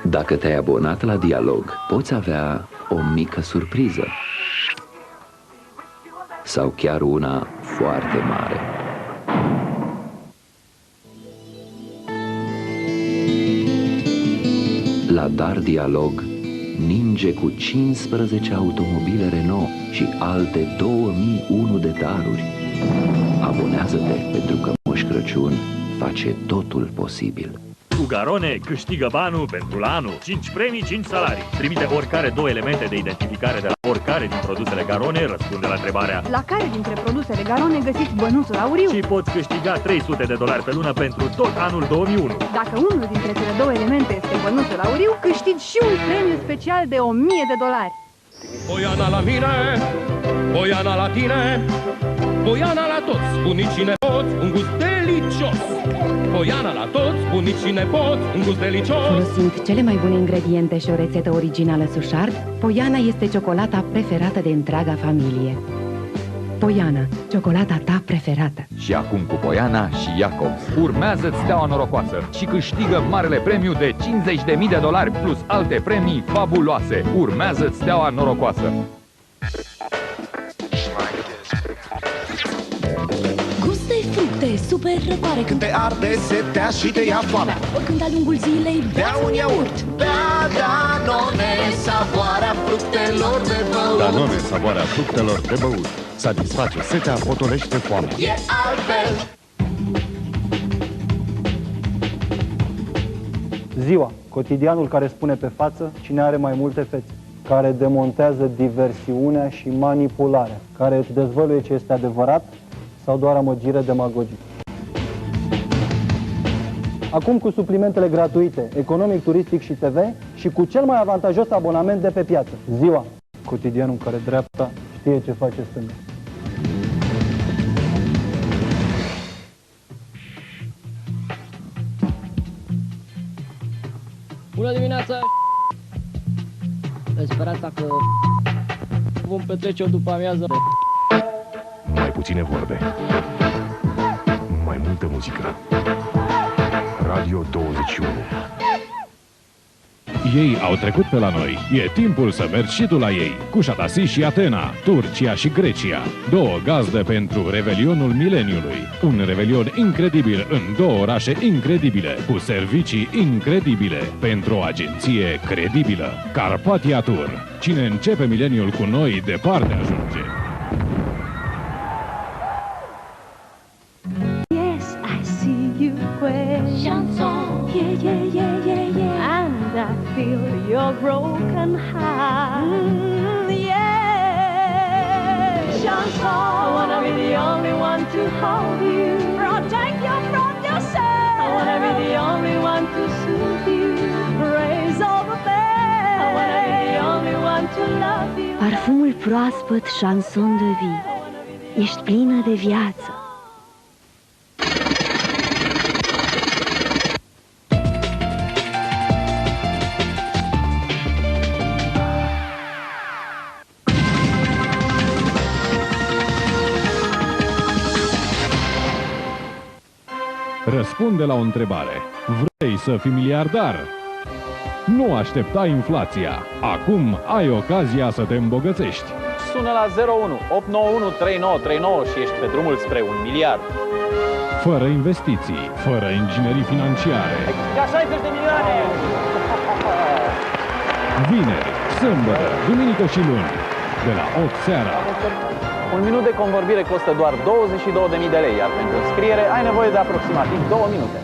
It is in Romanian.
Dacă te-ai abonat la Dialog, poți avea o mică surpriză. Sau chiar una foarte mare. La Dar Dialog, ninge cu 15 automobile Renault și alte 2001 de daruri. Abonează-te, pentru că Moș Crăciun face totul posibil. Cu Garone câștigă banul pentru la anul. 5 premii, 5 salarii. Trimite oricare 2 elemente de identificare de la oricare din produsele Garone, răspunde la întrebarea la care dintre produsele Garone găsiți bănuțul auriu? Și poți câștiga $300 pe lună pentru tot anul 2001. Dacă unul dintre cele 2 elemente este bănuțul auriu, câștigi și un premiu special de $1000. Poiana la mine, Poiana la tine, Poiana la toți, bunici și nepoți, un gust delicios. Poiana la toți, bunici și nepoți, un gust delicios. Folosind cele mai bune ingrediente și o rețetă originală Sușard, Poiana este ciocolata preferată de întreaga familie. Poiana, ciocolata ta preferată. Și acum cu Poiana și Jacobs. Urmează-ți steaua norocoasă și câștigă marele premiu de $50.000 plus alte premii fabuloase. Urmează-ți steaua norocoasă. Gust de fructe, super răcoare. Când te arde setea și te ia foamea, Când de-a lungul zilei bea un iaurt. Bea Danone, savoarea fructelor de băut. Danone, savoarea fructelor de băut. Satisface setea, potolește foamea. E altfel. Ziua, cotidianul care spune pe față cine are mai multe fețe, care demontează diversiunea și manipularea, care îți dezvăluie ce este adevărat sau doar amăgire demagogică. Acum cu suplimentele gratuite, economic, turistic și TV și cu cel mai avantajos abonament de pe piață. Ziua, cotidianul în care dreapta știe ce face stânga. Bună dimineața! În speranța că vom petrece o după amiază. Mai puține vorbe. Mai multă muzică. Radio 21. Ei au trecut pe la noi. E timpul să mergi și tu la ei. Cu Șatasi și Atena, Turcia și Grecia. 2 gazde pentru Revelionul Mileniului. Un revelion incredibil în 2 orașe incredibile, cu servicii incredibile, pentru o agenție credibilă. Carpathia Tour. Cine începe mileniul cu noi, departe ajunge. Yes, I see you wear chanson. Yeah, yeah, yeah, yeah, yeah. And I feel your broken heart. Yeah, chanson. I wanna be the only one to hold you, protect you from yourself. I wanna be the only one to soothe you, raise all the bed. I wanna be the only one to love you. Parfumul proaspăt, chanson de vie. Ești plină de viață. Răspunde la o întrebare. Vrei să fii miliardar? Nu aștepta inflația. Acum ai ocazia să te îmbogățești. Sună la 01 891 3939 și ești pe drumul spre 1 miliard. Fără investiții, fără inginerii financiare. Ca 60 de milioane! Vineri, sâmbătă, duminică și luni, de la 8 seara. Un minut de convorbire costă doar 22.000 de lei, iar pentru înscriere ai nevoie de aproximativ 2 minute.